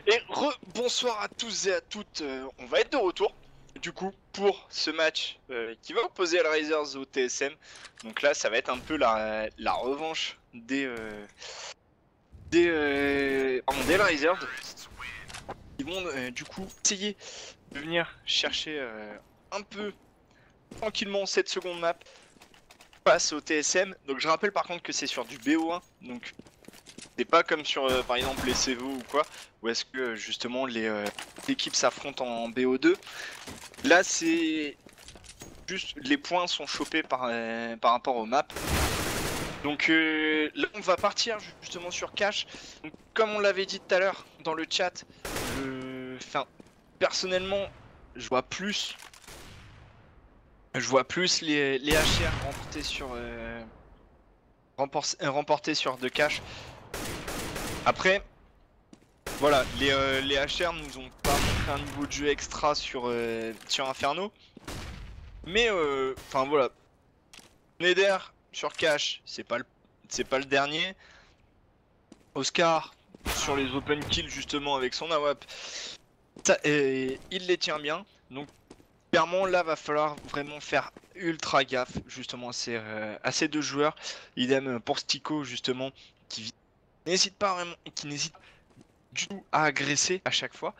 Et bonsoir à tous et à toutes, on va être de retour du coup pour ce match qui va opposer Hellraisers au TSM. Donc là ça va être un peu la revanche des Hellraisers qui vont du coup essayer de venir chercher un peu tranquillement cette seconde map face au TSM. Donc je rappelle par contre que c'est sur du BO1, donc c'est pas comme sur par exemple les CVO ou quoi, où est-ce que justement les équipes s'affrontent en BO2. Là c'est juste les points sont chopés par rapport aux maps. Donc là on va partir justement sur cache. Donc, comme on l'avait dit tout à l'heure dans le chat, enfin, personnellement je vois plus les HR remporter sur de cache. Après voilà, les HR nous ont pas montré un niveau de jeu extra sur Inferno. Mais enfin voilà, Neder sur cache, c'est pas le dernier. Oscar sur les open kills justement avec son AWP, il les tient bien. Donc clairement là va falloir vraiment faire ultra gaffe justement à ces deux joueurs. Idem pour Stico justement qui n'hésite pas vraiment, qui n'hésite du tout à agresser à chaque fois.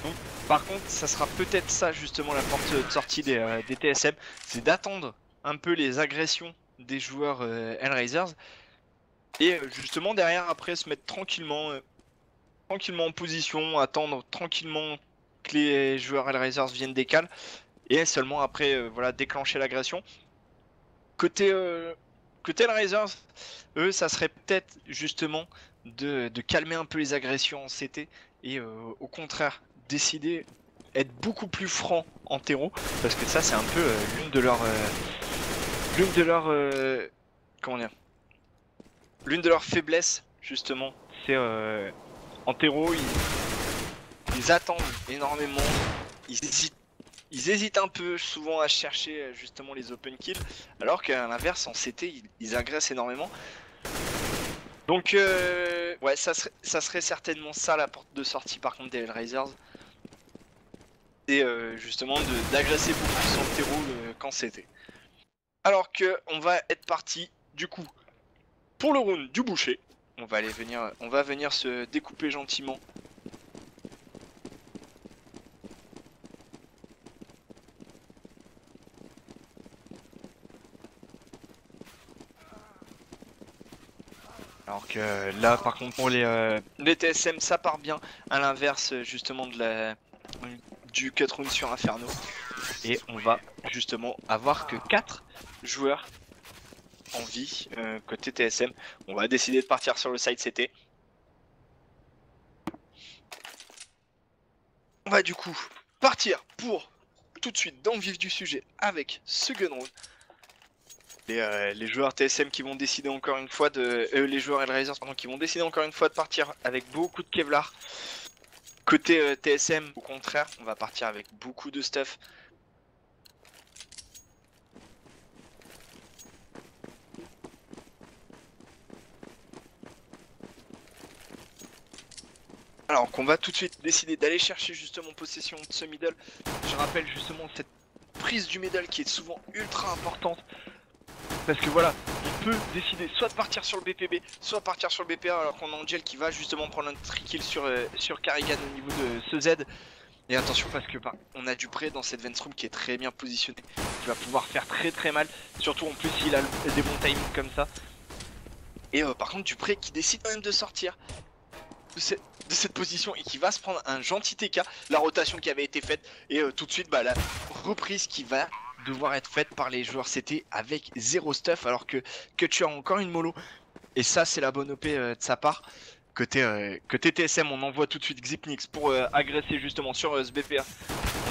Donc par contre ça sera peut-être ça justement la porte de sortie des TSM, c'est d'attendre un peu les agressions des joueurs Hellraisers et justement derrière après se mettre tranquillement en position, attendre tranquillement que les joueurs Hellraisers viennent décaler et seulement après voilà déclencher l'agression. Côté Hellraisers, eux ça serait peut-être justement de calmer un peu les agressions en CT et au contraire décider être beaucoup plus franc en terreau parce que ça c'est un peu comment dire, l'une de leurs faiblesses justement, c'est en terreau ils attendent énormément, ils hésitent un peu souvent à chercher justement les open kills, alors qu'à l'inverse en CT ils agressent énormément. Donc ouais ça serait certainement ça la porte de sortie par contre des Hellraisers. Et justement d'agresser beaucoup plus en terreau qu'en CT. Alors que on va être parti du coup pour le round du boucher. On va venir se découper gentiment. Alors que là par contre pour les TSM ça part bien, à l'inverse justement du cut round sur Inferno. Et on va justement avoir que 4 joueurs en vie côté TSM. On va décider de partir sur le side CT. On va du coup partir pour tout de suite dans le vif du sujet avec ce gun round. Les joueurs TSM qui vont décider encore une fois les joueurs Hellraisers pardon, qui vont décider encore une fois de partir avec beaucoup de Kevlar. Côté TSM, au contraire, on va partir avec beaucoup de stuff. Alors qu'on va tout de suite décider d'aller chercher justement possession de ce middle. Je rappelle justement cette prise du middle qui est souvent ultra importante. Parce que voilà, on peut décider soit de partir sur le BPB, soit partir sur le BPA alors qu'on a Angel qui va justement prendre un trikill sur Carrigan au niveau de ce Z. Et attention parce que on a Dupré dans cette Vence Room qui est très bien positionné, qui va pouvoir faire très mal, surtout en plus s'il a des bons timings comme ça. Et par contre Dupré qui décide quand même de sortir de cette position et qui va se prendre un gentil TK, la rotation qui avait été faite et tout de suite la reprise qui va devoir être faite par les joueurs CT avec zéro stuff alors que Kutcher a encore une mollo et ça c'est la bonne OP de sa part. Côté TSM on envoie tout de suite Xipnix pour agresser justement sur ce BPA.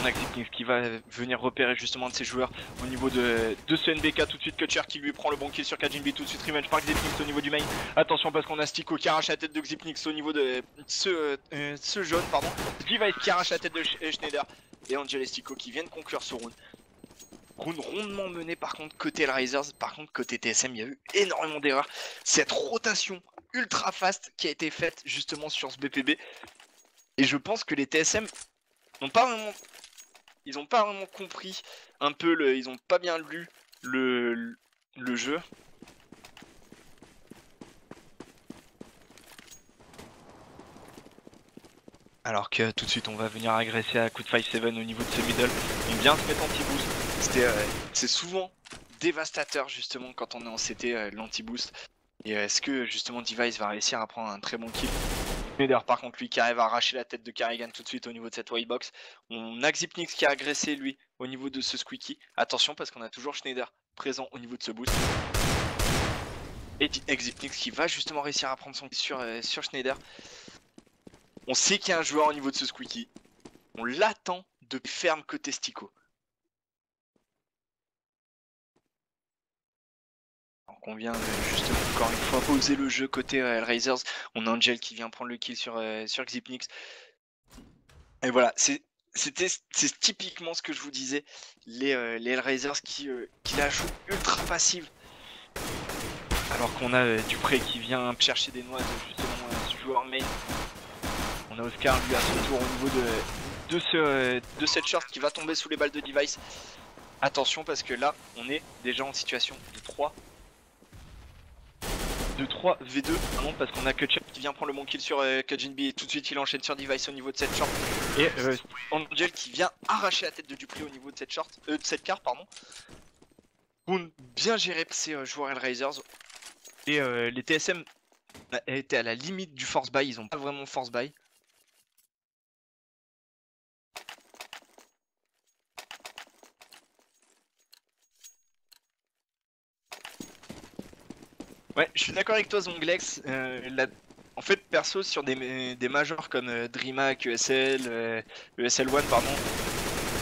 On a Xipnix qui va venir repérer justement de ses joueurs au niveau de ce NBK. Tout de suite Kutcher qui lui prend le bon kill sur Kajinbi. Tout de suite revenge par Xipnix au niveau du main. Attention parce qu'on a Stico qui arrache la tête de Xipnix au niveau de ce jaune pardon. Device qui arrache la tête de Schneider. Et Angel et Stico qui viennent conclure ce round. Round rondement mené par contre côté Hellraisers. Par contre côté TSM il y a eu énormément d'erreurs. Cette rotation ultra fast qui a été faite justement sur ce BPB Et je pense que les TSM n'ont pas vraiment... Ils ont pas vraiment compris un peu le... Ils ont pas bien lu le jeu. Alors que tout de suite on va venir agresser à coup de 5-7 au niveau de ce middle. On vient se mettre anti-boost. C'est souvent dévastateur justement quand on est en CT l'anti-boost. Et est-ce que justement Device va réussir à prendre un très bon kill? Schneider par contre lui qui arrive à arracher la tête de Karrigan tout de suite au niveau de cette whitebox. On a Xypnix qui a agressé lui au niveau de ce squeaky. Attention parce qu'on a toujours Schneider présent au niveau de ce boost. Et Xypnix qui va justement réussir à prendre son kill sur Schneider. On sait qu'il y a un joueur au niveau de ce squeaky. On l'attend de ferme côté Stico. Donc on vient justement encore une fois poser le jeu côté Hellraisers. On a Angel qui vient prendre le kill sur Xypnix. Et voilà, c'est typiquement ce que je vous disais. Les Hellraisers qui la jouent ultra passive. Alors qu'on a Dupré qui vient chercher des noises justement ce joueur main. On a Oscar lui à son tour au niveau de cette short qui va tomber sous les balles de Device. Attention parce que là on est déjà en situation de 3 V2 non, parce qu'on a Kutcher qui vient prendre le bon kill sur Kajinb et tout de suite il enchaîne sur Device au niveau de cette short. Et Angel qui vient arracher la tête de Dupré au niveau de cette short, de cette carte pardon. Round bien géré par ces joueurs Hellraisers. Et les TSM étaient à la limite du force buy, ils ont pas vraiment force buy. Ouais, je suis d'accord avec toi Zonglex. En fait, perso, sur des majors comme DreamHack, ESL, ESL1, pardon,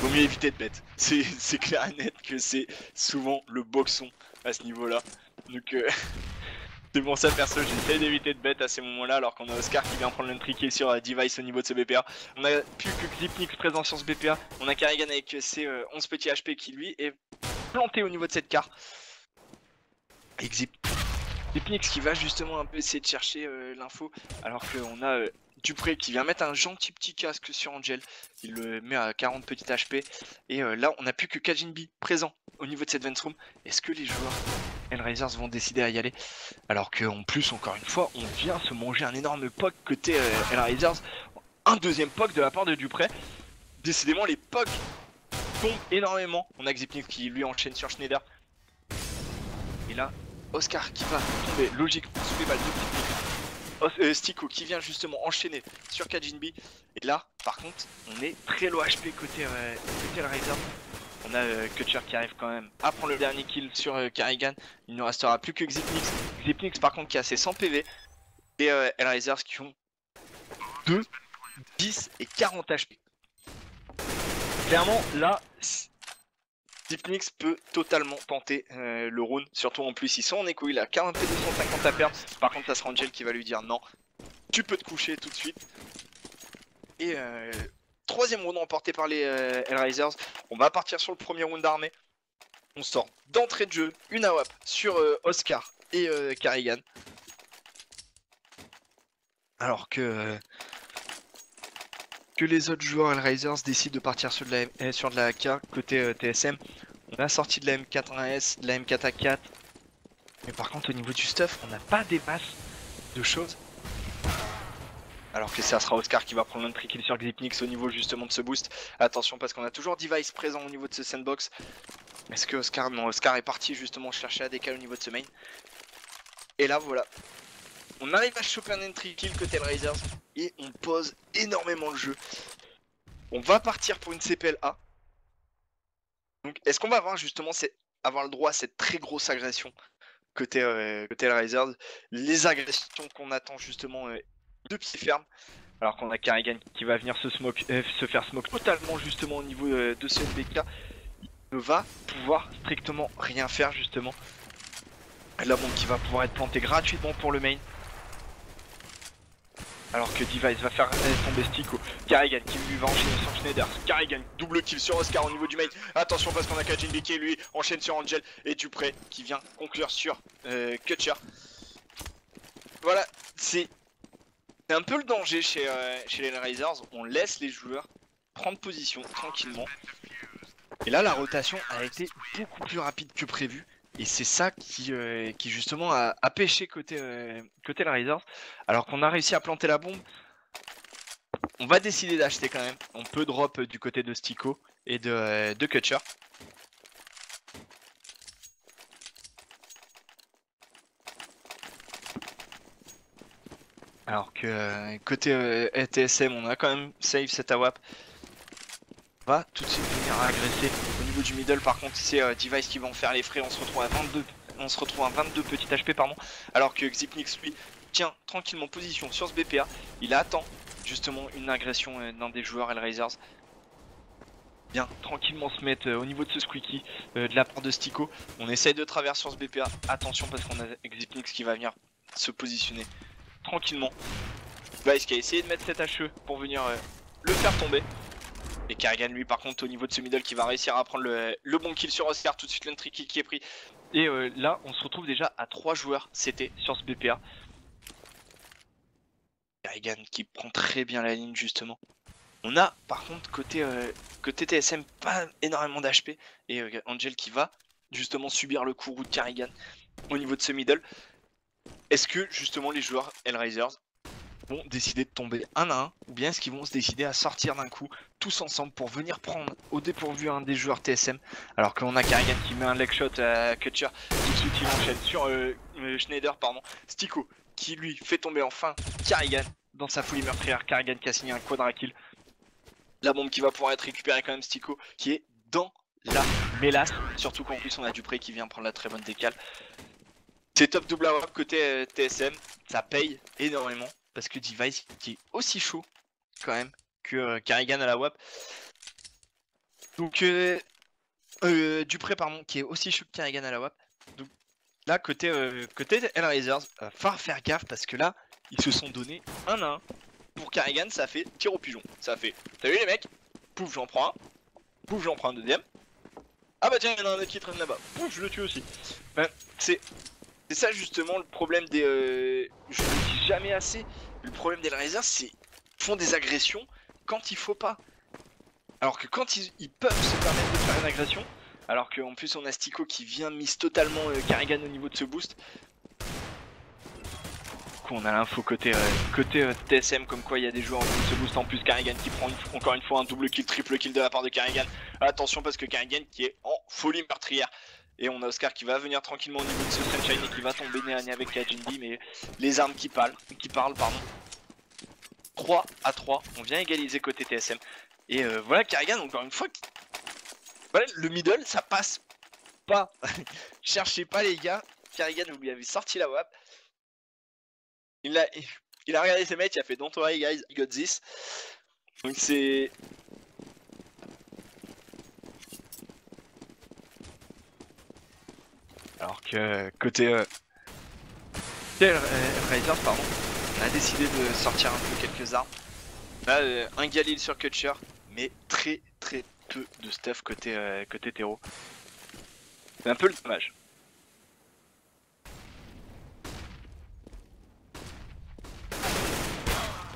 vaut mieux éviter de bet. C'est clair et net que c'est souvent le boxon à ce niveau-là. Donc, c'est pour ça, perso, j'essaie d'éviter de bet à ces moments-là, alors qu'on a Oscar qui vient prendre l'entry kill sur Device au niveau de ce BPA. On a plus que Xypnix présent sur ce BPA. On a Karrigan avec ses 11 petits HP qui, lui, est planté au niveau de cette carte. Et Xypnix qui va justement un peu essayer de chercher l'info, alors qu'on a Dupré qui vient mettre un gentil petit casque sur Angel. Il le met à 40 petits HP. Et là, on n'a plus que Kajinb présent au niveau de cette Vance Room. Est-ce que les joueurs Hellraisers vont décider à y aller? Alors qu'en plus, encore une fois, on vient se manger un énorme poke côté Hellraisers. Un deuxième poke de la part de Dupré. Décidément, les pokes tombent énormément. On a Xypnix qui lui enchaîne sur Schneider. Et là, Oscar qui va tomber logiquement sous les balles de Xypnix. Stico qui vient justement enchaîner sur Kajinb. Et là, par contre, on est très low HP côté Hellraiser. On a Kutcher qui arrive quand même à prendre le dernier kill sur Karrigan. Il ne restera plus que Xypnix. Xypnix par contre qui a ses 100 PV. Et Hellraisers qui ont 2, 10 et 40 HP. Clairement, là, Xypnix peut totalement tenter le round. Surtout en plus, ils sont en écho, il a 40 P 250 à perdre. Par contre, ça sera Angel qui va lui dire non, tu peux te coucher tout de suite. Et troisième round remporté par les Hellraisers. On va partir sur le premier round d'armée. On sort d'entrée de jeu une AWP sur Oscar et Karrigan. Alors que les autres joueurs Hellraisers décident de partir sur de la AK côté TSM. On a sorti de la M4A1S, de la M4A4. Mais par contre au niveau du stuff, on n'a pas des masses de choses. Alors que ça sera Oscar qui va prendre l'entry kill sur Xypnix au niveau justement de ce boost. Attention parce qu'on a toujours Device présent au niveau de ce sandbox. Est-ce que Oscar... Non, Oscar est parti justement chercher ADK au niveau de ce main. Et là voilà. On arrive à choper un entry kill côté Hellraisers. Et on pose énormément le jeu. On va partir pour une CPLA. Donc est-ce qu'on va avoir justement avoir le droit à cette très grosse agression côté Hellraisers? Les agressions qu'on attend justement de pied ferme. Alors qu'on a Karrigan qui va venir se faire smoke totalement justement au niveau de ce NBK. Il ne va pouvoir strictement rien faire justement. La bombe qui va pouvoir être plantée gratuitement pour le main. Alors que Device va faire tomber Stico. Karrigan qui lui va enchaîner sur Schneider. Karrigan double kill sur Oscar au niveau du main. Attention parce qu'on a Kajinb qui lui enchaîne sur Angel. Et Dupré qui vient conclure sur Kutcher. Voilà, c'est C'est un peu le danger chez les Hellraisers, on laisse les joueurs prendre position tranquillement. Et là la rotation a été beaucoup plus rapide que prévu. Et c'est ça qui justement a pêché côté Hellraisers. Alors qu'on a réussi à planter la bombe. On va décider d'acheter quand même. On peut drop du côté de Stico et de Kutcher. Alors que côté TSM, on a quand même save cette AWAP. On va tout de suite venir agresser. Au niveau du middle, par contre, c'est Device qui va en faire les frais. On se retrouve à 22 petits HP, pardon. Alors que Xipnix, lui, tient tranquillement position sur ce BPA. Il attend justement une agression d'un des joueurs Hellraisers. Bien, tranquillement se mettre au niveau de ce squeaky de la part de Stico. On essaye de traverser sur ce BPA. Attention parce qu'on a Xipnix qui va venir se positionner tranquillement. Vice qui a essayé de mettre cette HE pour venir le faire tomber. Et Karrigan lui par contre au niveau de ce middle qui va réussir à prendre le bon kill sur Oscar. Tout de suite l'entry kill qui est pris. Et là on se retrouve déjà à 3 joueurs CT sur ce BPA. Karrigan qui prend très bien la ligne justement. On a par contre côté TSM pas énormément d'HP. Et Angel qui va justement subir le coup de Karrigan au niveau de ce middle. Est-ce que justement les joueurs Hellraisers vont décider de tomber un à un, ou bien est-ce qu'ils vont se décider à sortir d'un coup tous ensemble pour venir prendre au dépourvu un des joueurs TSM, alors qu'on a Karrigan qui met un leg shot à Kutcher, tout de suite il enchaîne sur Schneider, pardon, Stico qui lui fait tomber enfin Karrigan dans sa folie meurtrière. Karrigan qui a signé un quadra kill. La bombe qui va pouvoir être récupérée quand même, Stico qui est dans la mélasse, surtout qu'en plus on a Dupré qui vient prendre la très bonne décale. C'est top double AWAP côté TSM, ça paye énormément. Parce que Device qui est aussi chaud quand même que Karrigan à la WAP. Donc Dupré pardon qui est aussi chaud que Karrigan à la WAP. Donc là côté Hellraisers, va falloir faire gaffe parce que là ils se sont donné un à un. Pour Karrigan ça fait tir au pigeon. Ça fait t'as vu les mecs, pouf j'en prends un, pouf j'en prends un deuxième. Ah bah tiens il y en a un autre qui traîne là-bas, pouf je le tue aussi. Ben, c'est ça justement le problème des... je le dis jamais assez, le problème des Hellraisers c'est qu'ils font des agressions quand il faut pas. Alors que quand ils peuvent se permettre de faire une agression, alors qu'en plus on a Stico qui vient mise totalement Karrigan au niveau de ce boost. Du coup on a l'info côté TSM comme quoi il y a des joueurs en niveau de ce boost. En plus Karrigan qui prend encore une fois un double kill, triple kill de la part de Karrigan. Attention parce que Karrigan qui est en folie meurtrière. Et on a Oscar qui va venir tranquillement au niveau de ce Sunshine et qui va tomber nez à nez avec Kajinbi, mais les armes qui parlent, pardon. 3 à 3, on vient égaliser côté TSM. Et voilà Karrigan encore une fois, voilà, le middle ça passe pas. Cherchez pas les gars, Karrigan vous lui avez sorti la WAP. Il a regardé ses mates, il a fait don't worry guys, I got this. Donc c'est... Alors que côté Hellraisers, pardon, on a décidé de sortir un peu quelques armes. Là, un Galil sur Kutcher, mais très peu de stuff côté Tero. C'est un peu le dommage.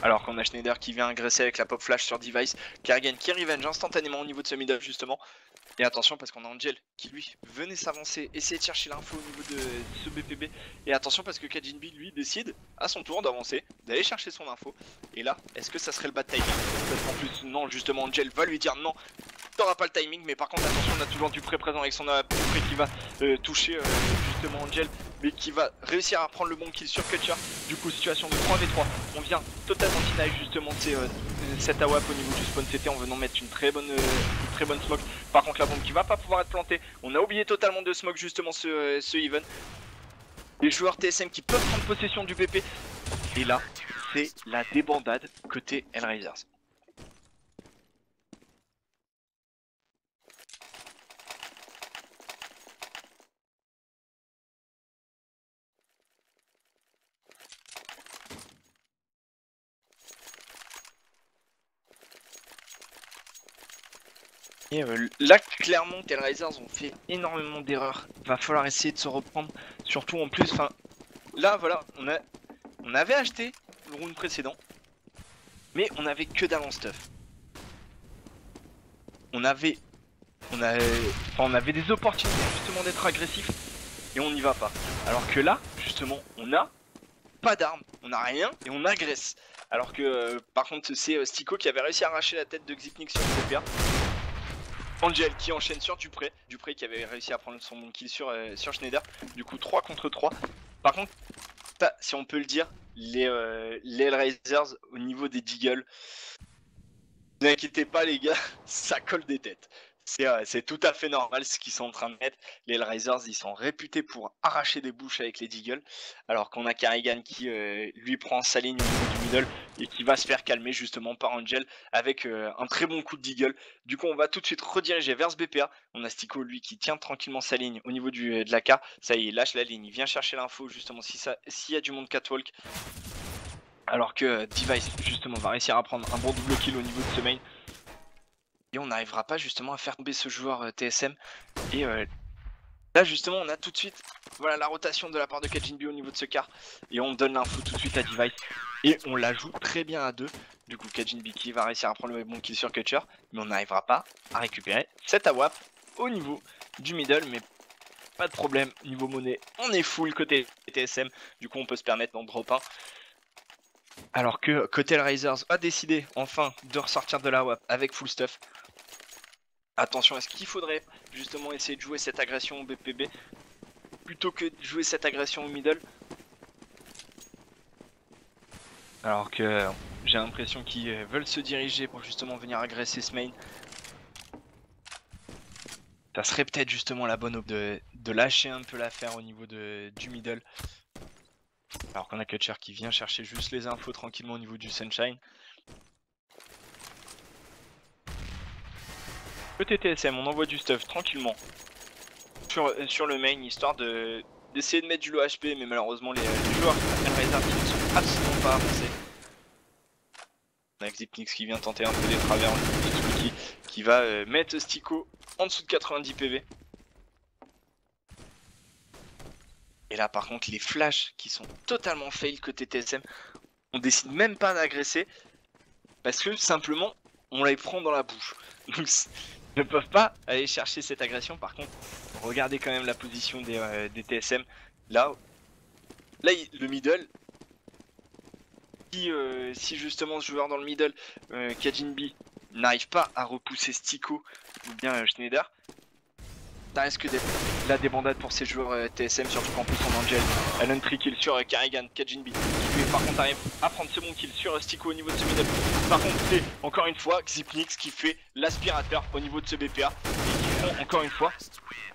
Alors qu'on a Schneider qui vient agresser avec la pop flash sur Device. Karrigan qui revenge instantanément au niveau de ce middle justement. Et attention parce qu'on a Angel qui lui venait s'avancer, essayer de chercher l'info au niveau de ce BPB. Et attention parce que Kajinbi lui décide à son tour d'avancer, d'aller chercher son info. Et là, est-ce que ça serait le bad timing? Parce qu'en plus non, justement Angel va lui dire non, t'auras pas le timing. Mais par contre attention, on a toujours Dupré présent avec son Dupré qui va toucher justement Angel, mais qui va réussir à prendre le bon kill sur Kutcher. Du coup situation de 3v3, on vient totalement deny justement cette AWAP au niveau du spawn CT en venant mettre une très bonne smoke. Par contre la bombe qui va pas pouvoir être plantée, on a oublié totalement de smoke justement ce even. Les joueurs TSM qui peuvent prendre possession du BP. Et là c'est la débandade côté Hellraisers. Et là clairement Hellraisers ont fait énormément d'erreurs. Va falloir essayer de se reprendre. Surtout en plus, enfin là voilà, on avait acheté le round précédent. Mais on avait que dalle en stuff. On avait des opportunités justement d'être agressif et on n'y va pas. Alors que là, justement, on a pas d'armes, on a rien et on agresse. Alors que par contre c'est Stico qui avait réussi à arracher la tête de Xipnik sur le CPA. Angel qui enchaîne sur Dupré qui avait réussi à prendre son bon kill sur Schneider. Du coup 3 contre 3. Par contre, si on peut le dire, les Hellraisers au niveau des Deagles, ne vous inquiétez pas les gars, ça colle des têtes. C'est tout à fait normal ce qu'ils sont en train de mettre. Les Hellraisers, ils sont réputés pour arracher des bouches avec les Deagles. Alors qu'on a Karrigan qui lui prend sa ligne au niveau du middle et qui va se faire calmer justement par Angel avec un très bon coup de Deagle. Du coup on va tout de suite rediriger vers ce BPA. On a Stico lui qui tient tranquillement sa ligne au niveau de la K. Ça y est, il lâche la ligne, il vient chercher l'info justement s'il y a du monde catwalk. Alors que Device justement va réussir à prendre un bon double kill au niveau de ce main. Et on n'arrivera pas justement à faire tomber ce joueur TSM. Et là justement on a tout de suite voilà, la rotation de la part de Kajinb au niveau de ce quart. Et on donne l'info tout de suite à Device. Et on la joue très bien à deux. Du coup Kajinb qui va réussir à prendre le bon kill sur Kutcher. Mais on n'arrivera pas à récupérer cette AWAP au niveau du middle. Mais pas de problème, niveau monnaie on est full côté TSM. Du coup on peut se permettre d'en drop 1. Alors que côté Hellraisers a décidé enfin de ressortir de la WAP avec full stuff. Attention, est-ce qu'il faudrait justement essayer de jouer cette agression au BPB plutôt que de jouer cette agression au middle? Alors que j'ai l'impression qu'ils veulent se diriger pour justement venir agresser ce main. Ça serait peut-être justement la bonne option de lâcher un peu l'affaire au niveau du middle. Alors qu'on a Kutcher qui vient chercher juste les infos tranquillement au niveau du Sunshine. Côté TSM, on envoie du stuff tranquillement sur le main, histoire d'essayer de mettre du low HP, mais malheureusement les joueurs Hellraisers qui ne sont absolument pas avancés. On a Xipnik qui vient tenter un peu des travers en niveau de Spooky, qui va mettre Stico en dessous de 90 PV. Et là par contre les flashs qui sont totalement fail côté TSM, on décide même pas d'agresser parce que simplement on les prend dans la bouche. Donc ne peuvent pas aller chercher cette agression. Par contre, regardez quand même la position des TSM. Là, le middle, si justement ce joueur dans le middle, Kajinb, n'arrive pas à repousser Stico ou bien Schneider, ça risque d'être la débandade pour ces joueurs TSM, surtout qu'en plus on Angel, elle a un tri kill sur Karrigan, Kajinb, qui lui par contre arrive à prendre ce bon kill sur Stico au niveau de ce middle. Par contre c'est encore une fois Xipnik qui fait l'aspirateur au niveau de ce BPA et qui font encore une fois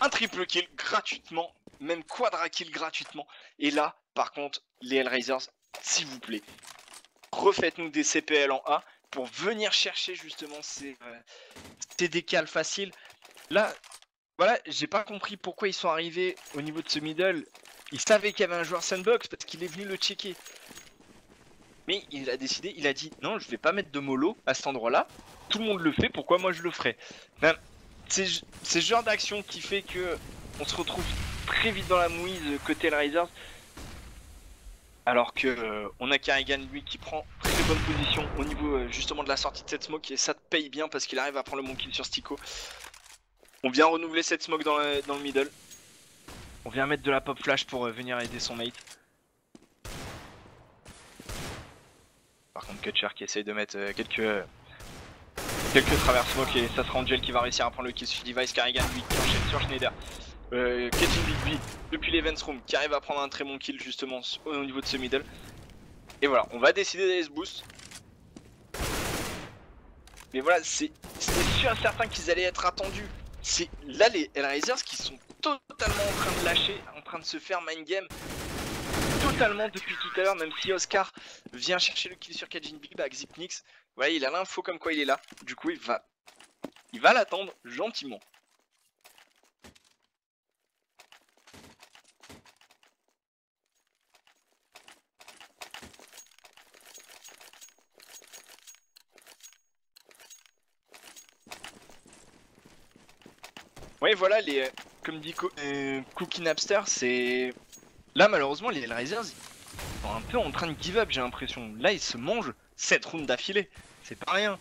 un triple kill gratuitement, même quadra kill gratuitement. Et là par contre les Hellraisers, s'il vous plaît, refaites-nous des CPL en A pour venir chercher justement ces décals faciles. Là voilà, j'ai pas compris pourquoi ils sont arrivés au niveau de ce middle. Ils savaient qu'il y avait un joueur sandbox parce qu'il est venu le checker. Mais il a décidé, il a dit non, je vais pas mettre de mollo à cet endroit-là. Tout le monde le fait, pourquoi moi je le ferai? Ben, c'est ce genre d'action qui fait que on se retrouve très vite dans la mouise côté Hellraisers. Alors que on a Karrigan lui qui prend très bonne position au niveau justement de la sortie de cette smoke et ça te paye bien parce qu'il arrive à prendre le bon kill sur Stico. On vient renouveler cette smoke dans le middle. On vient mettre de la pop flash pour venir aider son mate. Par contre Kutcher qui essaye de mettre quelques travers smoke et ça sera Angel qui va réussir à prendre le kill sur Device. Karrigan lui qui enchaîne sur Schneider. Kajinb lui depuis l'events room qui arrive à prendre un très bon kill justement au niveau de ce middle. Et voilà, on va décider d'aller se boost. Mais voilà, c'était sûr et certain qu'ils allaient être attendus. C'est là les Hellraisers qui sont totalement en train de lâcher, en train de se faire mind game totalement depuis tout à l'heure, même si Oscar vient chercher le kill sur Kajinb, bah Xipnik, voilà, il a l'info comme quoi il est là, du coup il va l'attendre gentiment. Ouais voilà, comme dit Cookie Napster, c'est... Là malheureusement les Hellraisers, sont un peu en train de give up, j'ai l'impression. Là, ils se mangent 7 rounds d'affilée. C'est pas rien.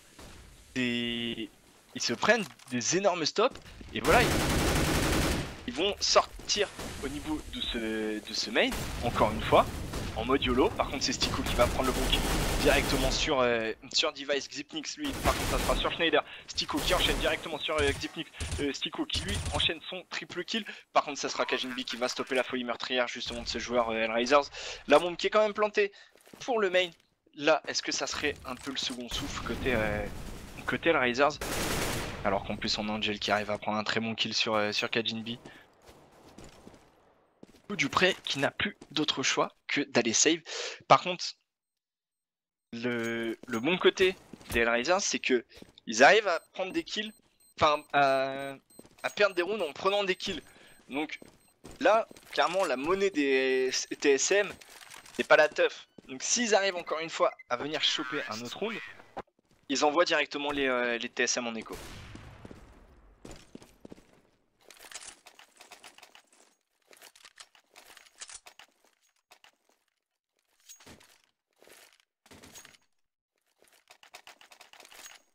Ils se prennent des énormes stops. Et voilà, ils vont sortir au niveau de ce main, encore une fois, en mode YOLO. Par contre, c'est Stico qui va prendre le bon kill directement sur Device. Xypnix, lui, par contre, ça sera sur Schneider. Stico qui enchaîne directement sur Xypnix. Stico qui, lui, enchaîne son triple kill. Par contre, ça sera Kajinbi qui va stopper la folie meurtrière, justement, de ce joueur Hellraisers. La bombe qui est quand même plantée pour le main. Là, est-ce que ça serait un peu le second souffle côté Hellraisers? Alors qu'en plus, on a Angel qui arrive à prendre un très bon kill sur Kajinbi. Dupré qui n'a plus d'autre choix que d'aller save. Par contre, le bon côté des Hellraisers, c'est que ils arrivent à prendre des kills, enfin à perdre des rounds en prenant des kills. Donc là, clairement, la monnaie des TSM n'est pas la teuf. Donc s'ils arrivent encore une fois à venir choper un autre round, ils envoient directement les TSM en écho.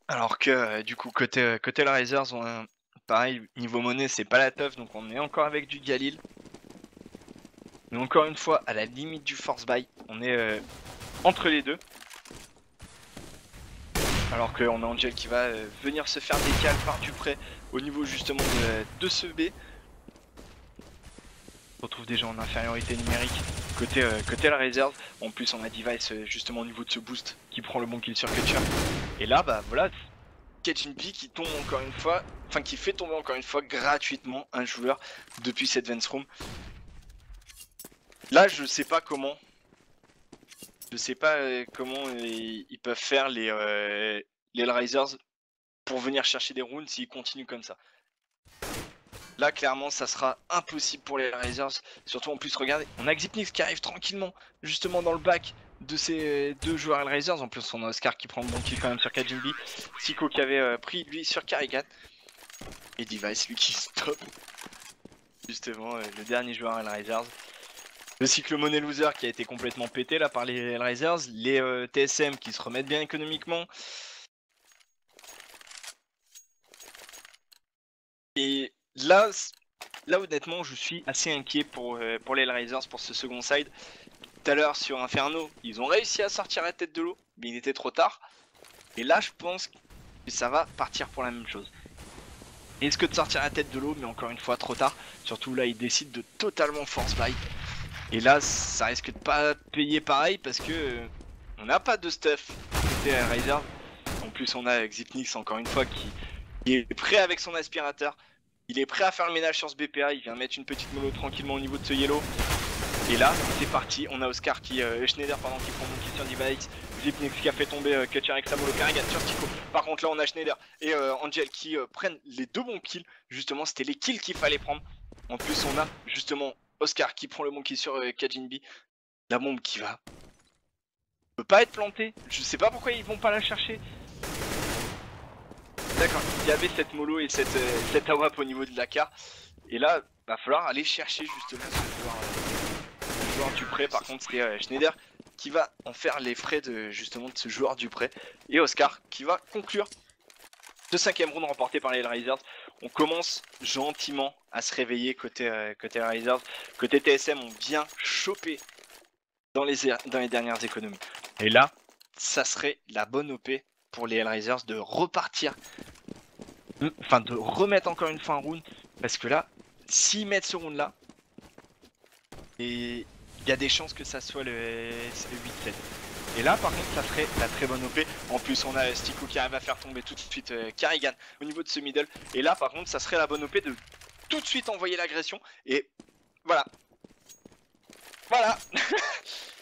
Alors que du coup côté Hellraisers, pareil, niveau monnaie c'est pas la teuf, donc on est encore avec du Galil. Mais encore une fois à la limite du force buy, on est entre les deux. Alors qu'on a Angel qui va venir se faire décaler par Dupré au niveau justement de ce B. On retrouve déjà en infériorité numérique côté Hellraisers. En plus on a Device justement au niveau de ce boost qui prend le bon kill sur Kutcher. Et là bah voilà, Kajinbi qui tombe encore une fois, enfin qui fait tomber encore une fois gratuitement un joueur depuis cette Vance Room. Là je sais pas comment ils peuvent faire les Hellraisers pour venir chercher des rounds s'ils continuent comme ça. Là clairement ça sera impossible pour les Hellraisers. Surtout en plus regardez, on a Xypnix qui arrive tranquillement justement dans le back de ces deux joueurs Hellraisers. En plus on a Oscar qui prend le bon kill quand même sur Kajinbi. Siko qui avait pris lui sur Karigan. Et Device lui qui stop justement le dernier joueur Hellraisers. Le cycle money loser qui a été complètement pété là par les Hellraisers. Les TSM qui se remettent bien économiquement. Et là honnêtement je suis assez inquiet pour les Hellraisers pour ce second side. Tout à l'heure sur Inferno ils ont réussi à sortir la tête de l'eau mais il était trop tard. Et là je pense que ça va partir pour la même chose. Il risque de sortir la tête de l'eau mais encore une fois trop tard. Surtout là ils décident de totalement force buy. Et là ça risque de pas payer pareil parce que on n'a pas de stuff côté Hellraisers. En plus on a Xypnix encore une fois qui est prêt avec son aspirateur. Il est prêt à faire le ménage sur ce BPA, il vient mettre une petite mollo tranquillement au niveau de ce yellow. Et là, c'est parti, on a Oscar qui, Schneider pardon, qui prend mon kill sur Device. Xypnix qui a fait tomber Kutcher avec sa mollo Karigan sur Stico. Par contre là on a Schneider et Angel qui prennent les deux bons kills. Justement c'était les kills qu'il fallait prendre. En plus on a justement Oscar qui prend le bon kill sur Kajinbi. La bombe qui va peut pas être plantée, je sais pas pourquoi ils vont pas la chercher. D'accord, il y avait cette mollo et cette AWAP au niveau de la carte. Et là, va falloir aller chercher justement ce joueur Dupré. Par contre, c'est Schneider qui va en faire les frais de ce joueur Dupré. Et Oscar qui va conclure ce 5ème round remporté par les Hellraisers. On commence gentiment à se réveiller côté Hellraisers. Côté TSM, on vient choper dans les dernières économies. Et là, ça serait la bonne OP pour les Hellraisers de repartir, enfin de remettre encore une fois un round, parce que là, s'ils mettent ce round là, et il y a des chances que ça soit le 8-7. Et là par contre ça serait la très bonne OP. En plus on a Stico qui arrive à faire tomber tout de suite Karigan au niveau de ce middle. Et là par contre ça serait la bonne OP de tout de suite envoyer l'agression. Et voilà. Voilà.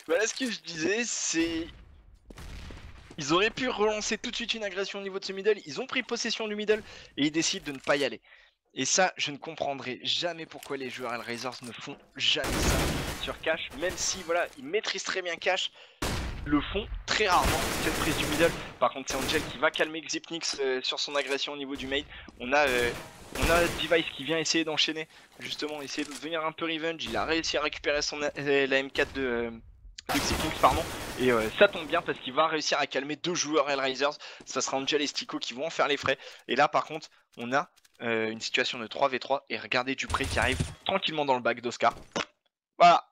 Voilà ce que je disais, c'est... Ils auraient pu relancer tout de suite une agression au niveau de ce middle, ils ont pris possession du middle et ils décident de ne pas y aller. Et ça, je ne comprendrai jamais pourquoi les joueurs Hellraisers ne font jamais ça sur Cash, même si voilà, ils maîtrisent très bien Cash, le font très rarement cette prise du middle. Par contre c'est Angel qui va calmer Xypnix sur son agression au niveau du main. On a Device qui vient essayer d'enchaîner, justement essayer de devenir un peu revenge. Il a réussi à récupérer la M4 de Xipnix, pardon. Et ça tombe bien parce qu'il va réussir à calmer 2 joueurs Hellraisers. Ça sera Angel et Stico qui vont en faire les frais. Et là par contre on a une situation de 3v3 et regardez Dupré qui arrive tranquillement dans le bac d'Oscar. Voilà.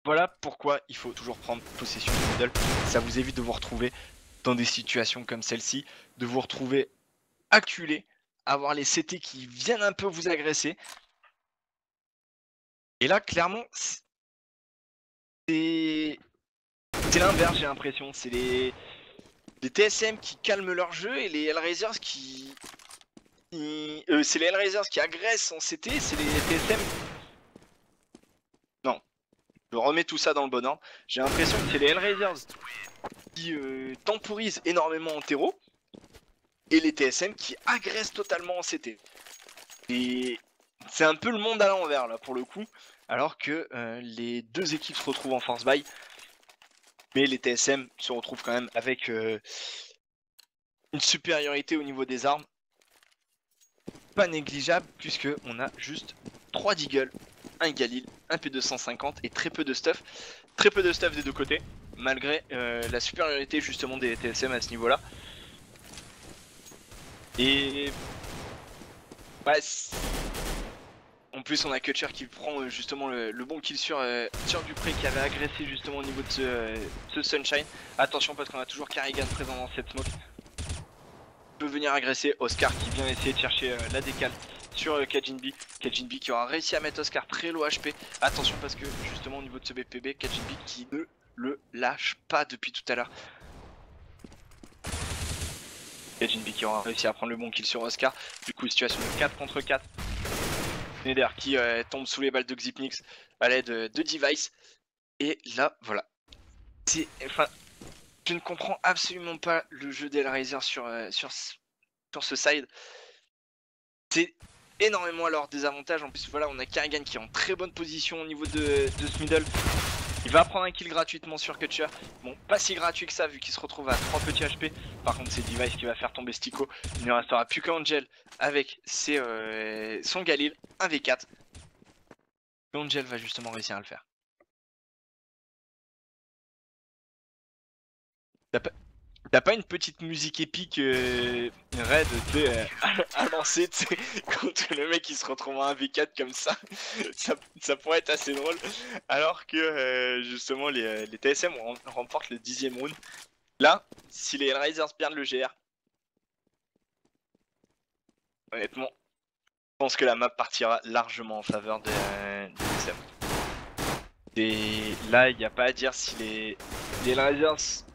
Voilà pourquoi il faut toujours prendre possession du middle. Ça vous évite de vous retrouver dans des situations comme celle-ci, de vous retrouver acculé, avoir les CT qui viennent un peu vous agresser. Et là clairement c'est l'inverse, j'ai l'impression. C'est les TSM qui calment leur jeu et les Hellraisers c'est les Hellraisers qui agressent en CT, c'est les TSM. Non, je remets tout ça dans le bon ordre. J'ai l'impression que c'est les Hellraisers qui temporisent énormément en terreau et les TSM qui agressent totalement en CT. Et c'est un peu le monde à l'envers là pour le coup, alors que les deux équipes se retrouvent en force buy. Mais les TSM se retrouvent quand même avec une supériorité au niveau des armes. Pas négligeable puisque on a juste 3 Deagle, un Galil, un P250 et très peu de stuff. Très peu de stuff des deux côtés, malgré la supériorité justement des TSM à ce niveau là. Et bah, en plus on a Kutcher qui prend justement le bon kill sur Dupré qui avait agressé justement au niveau de ce Sunshine. Attention parce qu'on a toujours Carrigan présent dans cette smoke. Peut venir agresser Oscar qui vient essayer de chercher la décale sur Kajinbi. Kajinbi qui aura réussi à mettre Oscar très low HP. Attention parce que justement au niveau de ce BPB, Kajinbi qui ne le lâche pas depuis tout à l'heure. Kajinbi qui aura réussi à prendre le bon kill sur Oscar. Du coup situation de 4 contre 4. Neder qui tombe sous les balles de Xipnix à l'aide de Device. Et là voilà. Enfin, je ne comprends absolument pas le jeu d'Hellraiser sur ce side. C'est énormément à leur désavantage. En plus voilà, on a Carrigan qui est en très bonne position au niveau de ce middle. Il va prendre un kill gratuitement sur Kutcher. Bon, pas si gratuit que ça vu qu'il se retrouve à 3 petits HP. Par contre c'est Device qui va faire tomber Stico. Il ne restera plus qu'Angel avec son Galil, 1v4. Angel va justement réussir à le faire. T'as pas une petite musique épique raid à lancer quand le mec il se retrouve en 1v4 comme ça, ça pourrait être assez drôle. Alors que justement les TSM remportent le 10ème round. Là, si les Hellraisers perdent le GR, honnêtement, je pense que la map partira largement en faveur des TSM. Et là, il n'y a pas à dire si les Hellraisers...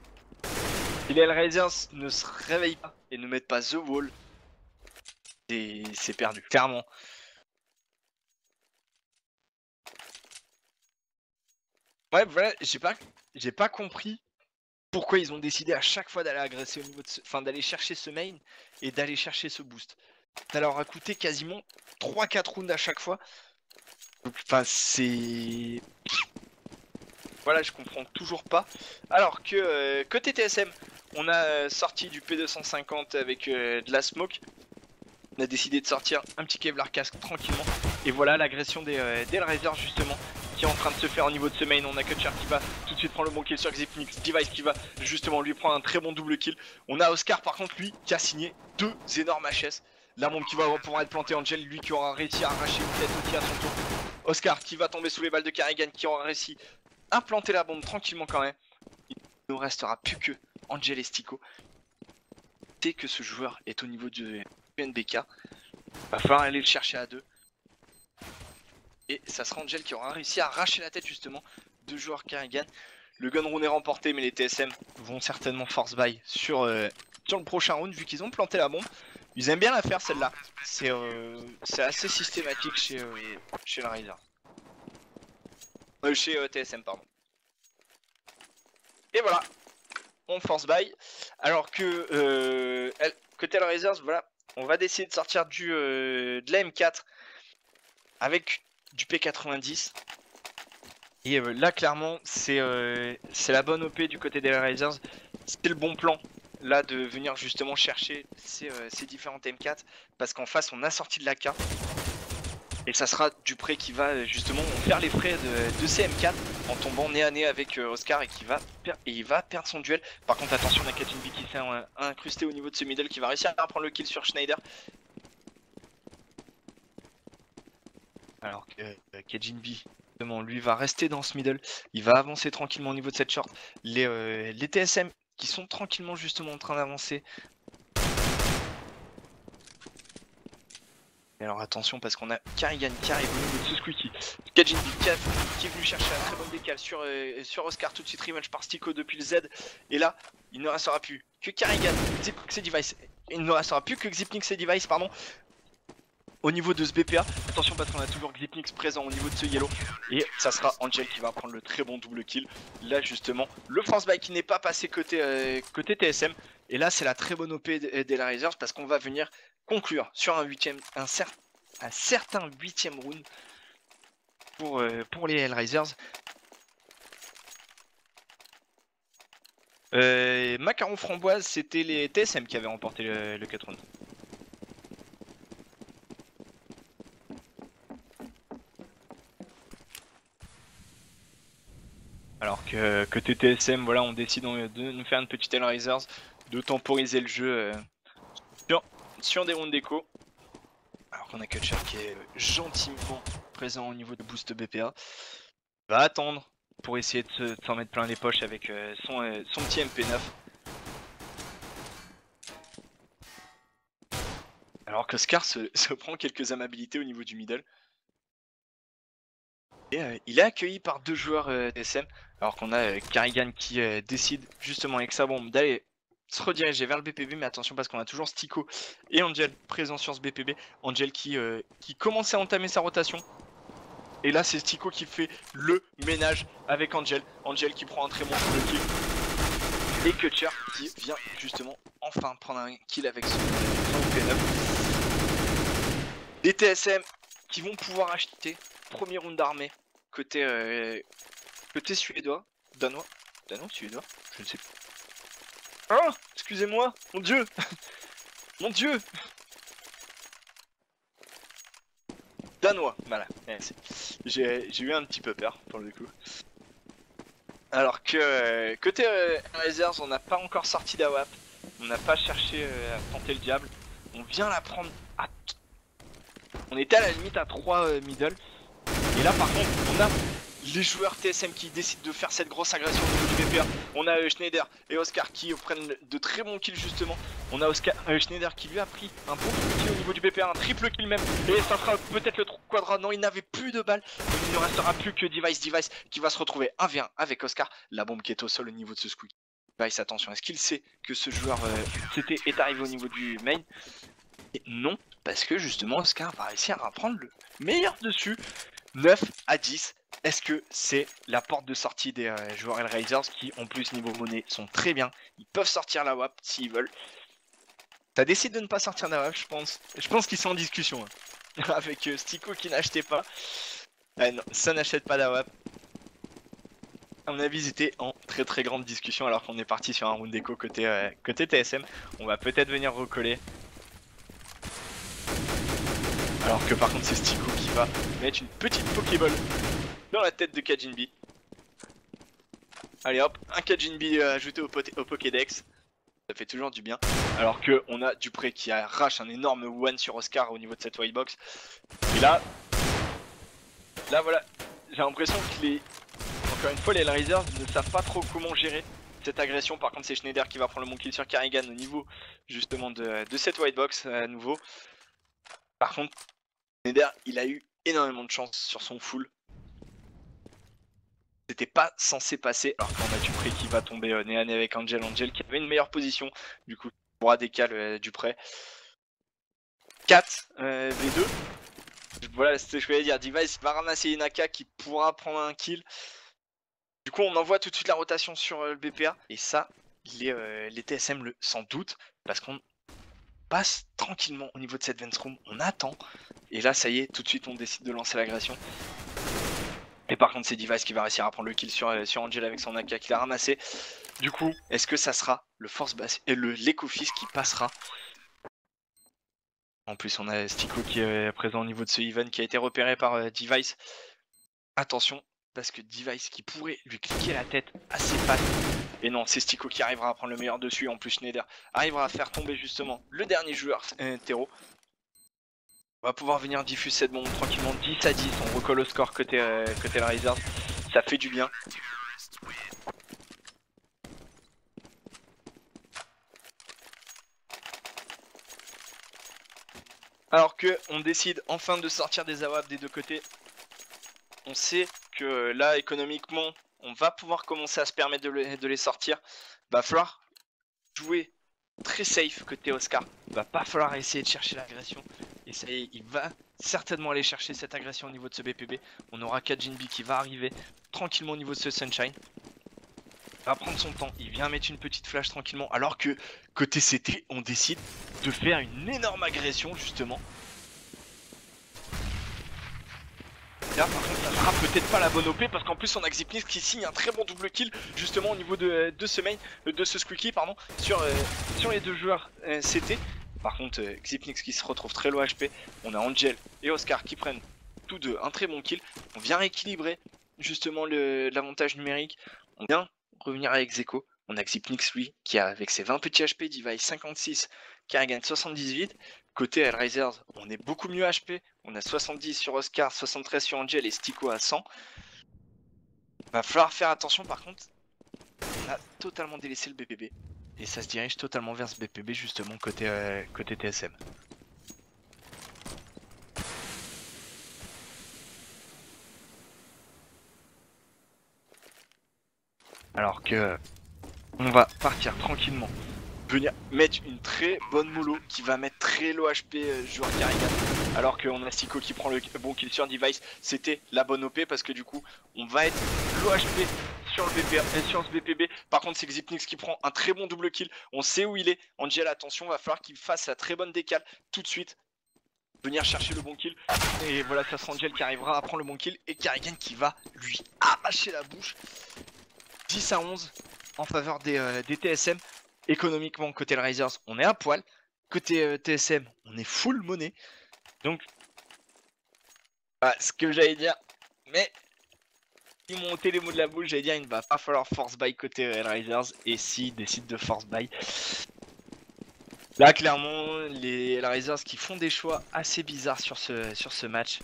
Si les Hellraisers ne se réveillent pas et ne mettent pas The Wall, c'est perdu, clairement. Ouais, voilà, j'ai pas compris pourquoi ils ont décidé à chaque fois d'aller agresser au niveau de enfin d'aller chercher ce main et d'aller chercher ce boost. Ça leur a coûté quasiment 3-4 rounds à chaque fois. Enfin, c'est... Voilà, je comprends toujours pas. Alors que côté TSM, on a sorti du P250 avec de la smoke. On a décidé de sortir un petit Kevlar casque tranquillement. Et voilà l'agression des Hellraisers justement qui est en train de se faire au niveau de ce main. On a Kutcher qui va tout de suite prendre le bon kill sur Xipnix. Device qui va justement lui prendre un très bon double kill. On a Oscar par contre lui qui a signé 2 énormes HS. La bombe qui va pouvoir être plantée, Angel lui qui aura réussi à arracher une tête aussi à son tour. Oscar qui va tomber sous les balles de Carrigan qui aura réussi à planter la bombe tranquillement quand même. Il ne nous restera plus que Angel et Stico. Dès que ce joueur est au niveau du NBK, va falloir aller le chercher à 2. Et ça sera Angel qui aura réussi à arracher la tête justement de joueurs Carrigan. Le gun round est remporté mais les TSM vont certainement force buy sur le prochain round vu qu'ils ont planté la bombe. Ils aiment bien la faire celle-là. C'est assez systématique chez le Raider. Chez TSM pardon. Et voilà, on force buy. Alors que côté Hellraisers, voilà, on va décider de sortir de la M4 avec du P90. Et là clairement c'est la bonne OP du côté des Hellraisers. C'est le bon plan là de venir justement chercher ces différentes M4 parce qu'en face on a sorti de l'AK. Et ça sera Dupré qui va justement faire les frais de CM4 en tombant nez à nez avec Oscar et il va perdre son duel. Par contre attention, on a Kajinbi qui s'est incrusté au niveau de ce middle qui va réussir à prendre le kill sur Schneider. Alors que Kajinbi justement lui va rester dans ce middle, il va avancer tranquillement au niveau de cette short. Les TSM qui sont tranquillement justement en train d'avancer. Et alors attention parce qu'on a Karigan qui arrive au niveau de ce Squeaky. Kajinbi qui est venu chercher un très bon décal sur Oscar, tout de suite revenge par Stico depuis le Z. Et là, il ne restera plus que Karigan, Xipnix et Device. Il ne restera plus que Xipnix et Device, pardon. Au niveau de ce BPA, attention parce qu'on a toujours Xipnix présent au niveau de ce yellow. Et ça sera Angel qui va prendre le très bon double kill. Là justement, le France Bike qui n'est pas passé côté TSM. Et là c'est la très bonne OP des Risers parce qu'on va venir conclure sur un certain 8ème round pour les Hellraisers. Macaron Framboise, c'était les TSM qui avaient remporté le 4 round. Alors que côté TSM, voilà, on décide de nous faire une petite Hellraisers, de temporiser le jeu sur des rounds d'écho. Alors qu'on a Kutcher qui est gentiment présent au niveau de boost BPA. Il va attendre pour essayer de s'en mettre plein les poches avec son petit MP9. Alors que Scar se prend quelques amabilités au niveau du middle. Et il est accueilli par deux joueurs TSM. Alors qu'on a Karigan qui décide justement avec sa bombe d'aller se rediriger vers le BPB, mais attention parce qu'on a toujours Stico et Angel présents sur ce BPB. Angel qui commençait à entamer sa rotation. Et là c'est Stico qui fait le ménage avec Angel. Angel qui prend un très bon kill. Et Kutcher qui vient justement enfin prendre un kill avec son P9. Les TSM qui vont pouvoir acheter premier round d'armée côté suédois, danois, suédois, je ne sais plus. Ah, excusez-moi, mon dieu. Mon dieu. Danois, voilà. J'ai eu un petit peu peur pour le coup. Alors que côté Hellraisers, on n'a pas encore sorti d'AWAP. On n'a pas cherché à tenter le diable. On vient la prendre à... On était à la limite à 3 middle. Et là par contre, on a les joueurs TSM qui décident de faire cette grosse agression au niveau du BPA. On a Schneider et Oscar qui prennent de très bons kills justement. On a Schneider qui lui a pris un bon kill au niveau du BPA, un triple kill même. Et ça sera peut-être le quadra. Non, il n'avait plus de balles. Il ne restera plus que Device qui va se retrouver 1v1 avec Oscar. La bombe qui est au sol au niveau de ce squeak. Device, attention, est-ce qu'il sait que ce joueur est arrivé au niveau du main? Et non, parce que justement Oscar va réussir à prendre le meilleur dessus. 9-10. Est-ce que c'est la porte de sortie des joueurs Hellraisers qui en plus niveau monnaie sont très bien. Ils peuvent sortir la WAP s'ils veulent. Ça décide de ne pas sortir la WAP, je pense. Je pense qu'ils sont en discussion hein. Avec Stico qui n'achetait pas. Non, ça n'achète pas la WAP. À mon avis ils étaient en très grande discussion alors qu'on est parti sur un round d'écho côté TSM. On va peut-être venir recoller. Alors que par contre c'est Stico qui va mettre une petite Pokéball dans la tête de Kajinbi. Allez hop, un Kajinbi ajouté au Pokédex. Ça fait toujours du bien. Alors que on a Dupré qui arrache un énorme one sur Oscar au niveau de cette whitebox. Et là voilà, j'ai l'impression que encore une fois les Hellraisers ne savent pas trop comment gérer cette agression. Par contre c'est Schneider qui va prendre le bon kill sur Karigan au niveau justement de cette whitebox à nouveau. Par contre Schneider il a eu énormément de chance sur son full. C'était pas censé passer, alors qu'on a Dupré qui va tomber nez à nez avec Angel qui avait une meilleure position, du coup il pourra décaler Dupré. 4 V2. Voilà, c'est ce que je voulais dire. Device va ramasser Inaka qui pourra prendre un kill. Du coup on envoie tout de suite la rotation sur le BPA. Et ça, les TSM sans doute, parce qu'on passe tranquillement au niveau de cette Vance Room, on attend. Et là ça y est, tout de suite on décide de lancer l'agression. Et par contre c'est Device qui va réussir à prendre le kill sur Angel avec son AK qu'il a ramassé. Du coup, est-ce que ça sera le Force Bass et l'Ecofist qui passera? En plus on a Stico qui est présent au niveau de ce event qui a été repéré par Device. Attention, parce que Device qui pourrait lui cliquer la tête à ses pattes. Et non, c'est Stico qui arrivera à prendre le meilleur dessus. En plus Schneider arrivera à faire tomber justement le dernier joueur Tero. On va pouvoir venir diffuser cette bombe tranquillement. 10 à 10, on recolle au score côté Risers. Ça fait du bien. Alors que on décide enfin de sortir des AWP des deux côtés. On sait que là économiquement on va pouvoir commencer à se permettre de les sortir. Va falloir jouer très safe côté Oscar. Va pas falloir essayer de chercher l'agression. Et ça y est, il va certainement aller chercher cette agression au niveau de ce BPB. On aura Kajinbi qui va arriver tranquillement au niveau de ce Sunshine. Il va prendre son temps, il vient mettre une petite flash tranquillement. Alors que côté CT, on décide de faire une énorme agression justement. Là par contre ça sera peut-être pas la bonne OP parce qu'en plus on a Xipnix qui signe un très bon double kill justement au niveau de ce main, de ce squeaky pardon, sur les deux joueurs CT. Par contre Xipnix qui se retrouve très low HP, on a Angel et Oscar qui prennent tous deux un très bon kill. On vient rééquilibrer justement l'avantage numérique, on vient revenir avec Zeko. On a Xipnix lui qui a avec ses 20 petits HP, Device 56, Karrigan 78. Côté Hellraisers, on est beaucoup mieux HP. On a 70 sur Oscar, 73 sur Angel et Stico à 100. Va falloir faire attention par contre. On a totalement délaissé le BPB. Et ça se dirige totalement vers ce BPB justement côté TSM. Alors que on va partir tranquillement. Venir mettre une très bonne mollo qui va mettre très low HP joueur Karrigan. Alors qu'on a Stico qui prend le bon kill sur Device. C'était la bonne OP parce que du coup on va être low HP sur ce BPB. Par contre c'est Xipnix qui prend un très bon double kill. On sait où il est. Angel attention, va falloir qu'il fasse la très bonne décale tout de suite. Venir chercher le bon kill. Et voilà, ça sera Angel qui arrivera à prendre le bon kill. Et Karrigan qui va lui arracher la bouche. 10 à 11 en faveur des TSM. Économiquement, côté le Risers, on est à poil. Côté TSM, on est full monnaie. Donc, ce que j'allais dire, mais ils m'ont ôté les mots de la bouche. J'allais dire, il ne va pas falloir force buy côté Risers. Et s'ils décident de force buy, là, clairement, les Risers qui font des choix assez bizarres sur ce match.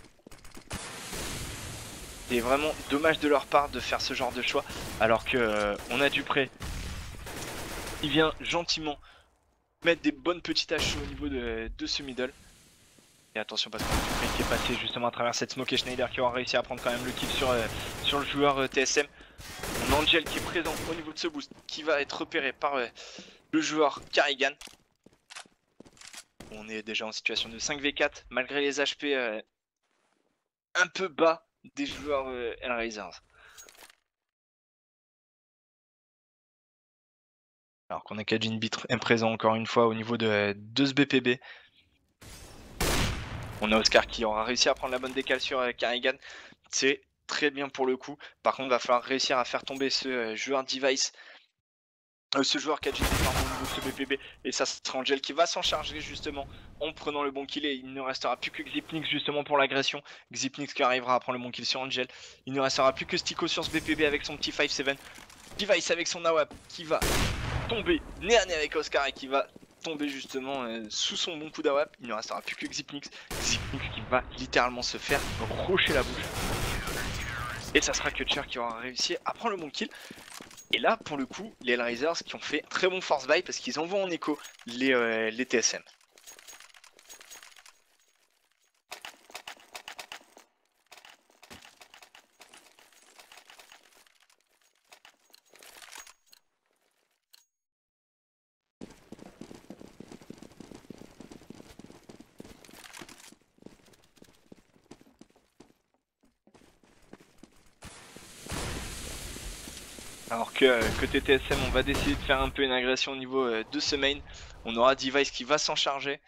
C'est vraiment dommage de leur part de faire ce genre de choix. Alors que on a Dupré. Il vient gentiment mettre des bonnes petites haches au niveau de ce middle. Et attention parce qu'on a Dupré qui est passé justement à travers cette smoke et Schneider qui aura réussi à prendre quand même le kill sur le joueur TSM. On a Angel qui est présent au niveau de ce boost qui va être repéré par le joueur Karrigan. On est déjà en situation de 5v4 malgré les HP un peu bas des joueurs Hellraisers. Alors qu'on a Kajinbi présent encore une fois au niveau de ce BPB. On a Oscar qui aura réussi à prendre la bonne décale sur Karrigan. C'est très bien pour le coup. Par contre, il va falloir réussir à faire tomber ce joueur Device. Ce joueur Kajinbi au niveau de ce BPB. Et ça sera Angel qui va s'en charger justement en prenant le bon kill. Et il ne restera plus que Xipnix justement pour l'agression. Xipnix qui arrivera à prendre le bon kill sur Angel. Il ne restera plus que Stico sur ce BPB avec son petit 5-7. Device avec son AWP qui va tomber nez à nez avec Oscar et qui va tomber justement sous son bon coup d'AWP. Il ne restera plus que Xipnix. Xipnix qui va littéralement se faire rocher la bouche. Et ça sera Kutcher qui aura réussi à prendre le bon kill. Et là pour le coup les Hellraisers qui ont fait très bon force buy parce qu'ils envoient en écho les TSM. Alors que côté TSM on va décider de faire un peu une agression au niveau de ce main. On aura Device qui va s'en charger.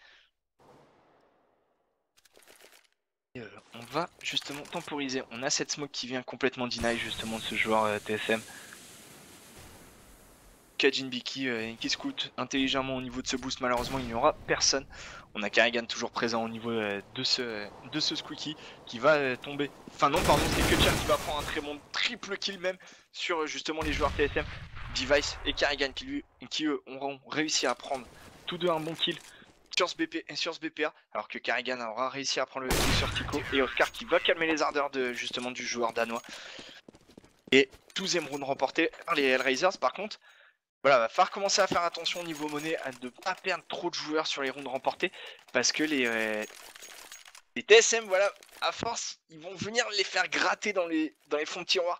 Et, on va justement temporiser. On a cette smoke qui vient complètement deny justement de ce joueur TSM. Kajinbi qui scout intelligemment au niveau de ce boost. Malheureusement, il n'y aura personne. On a Karigan toujours présent au niveau de ce Squeaky qui va tomber. Enfin non, pardon, c'est Kutcher qui va prendre un très bon triple kill même sur justement les joueurs TSM. Device et Karigan qui eux auront réussi à prendre tous deux un bon kill sur ce BPA, alors que Karigan aura réussi à prendre le kill sur Tico et Oscar qui va calmer les ardeurs justement du joueur danois. Et 12e round remporté par les Hellraisers. Par contre, voilà, va falloir commencer à faire attention au niveau monnaie, à ne pas perdre trop de joueurs sur les rounds remportés, parce que les TSM, voilà, à force, ils vont venir les faire gratter dans les fonds de tiroir.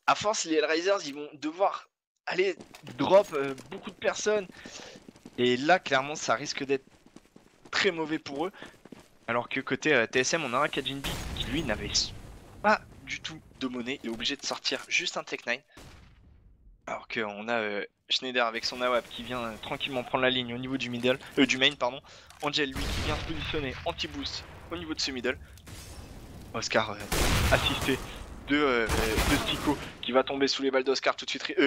À force, les Hellraisers, ils vont devoir aller drop beaucoup de personnes. Et là, clairement, ça risque d'être très mauvais pour eux. Alors que côté TSM, on aura Kajinbi qui, lui, n'avait pas du tout de monnaie. Il est obligé de sortir juste un Tech 9. Alors qu'on a Schneider avec son AWP qui vient tranquillement prendre la ligne au niveau du middle, du main pardon. Angel lui qui vient se positionner anti-boost au niveau de ce middle. Oscar assisté de Stico qui va tomber sous les balles d'Oscar tout de suite,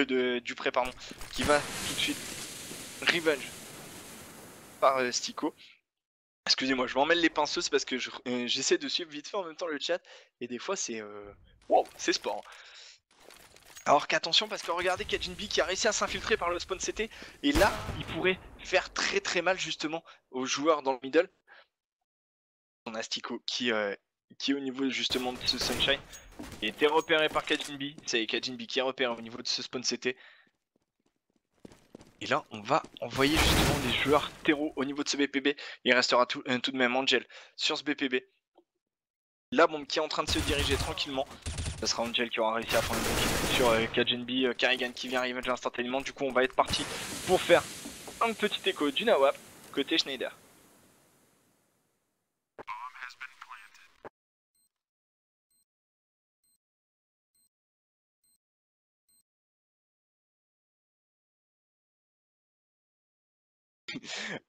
Dupré pardon, qui va tout de suite revenge par Stico. Excusez-moi, je m'emmêle les pinceaux, c'est parce que j'essaie de suivre vite fait en même temps le chat et des fois c'est wow, c'est sport. Alors qu'attention parce que regardez Kajinbi qui a réussi à s'infiltrer par le spawn CT et là il pourrait faire très très mal justement aux joueurs dans le middle. On a Stico qui est au niveau justement de ce Sunshine et était repéré par Kajinbi. C'est Kajinbi qui est repéré au niveau de ce spawn CT. Et là on va envoyer justement des joueurs terreau au niveau de ce BPB. Il restera tout de même Angel sur ce BPB. La bombe qui est en train de se diriger tranquillement. Ça sera Angel qui aura réussi à prendre le bon sur Kajinbi, Karigan qui vient revenge instantanément. Du coup on va être parti pour faire un petit écho du Nawap côté Schneider.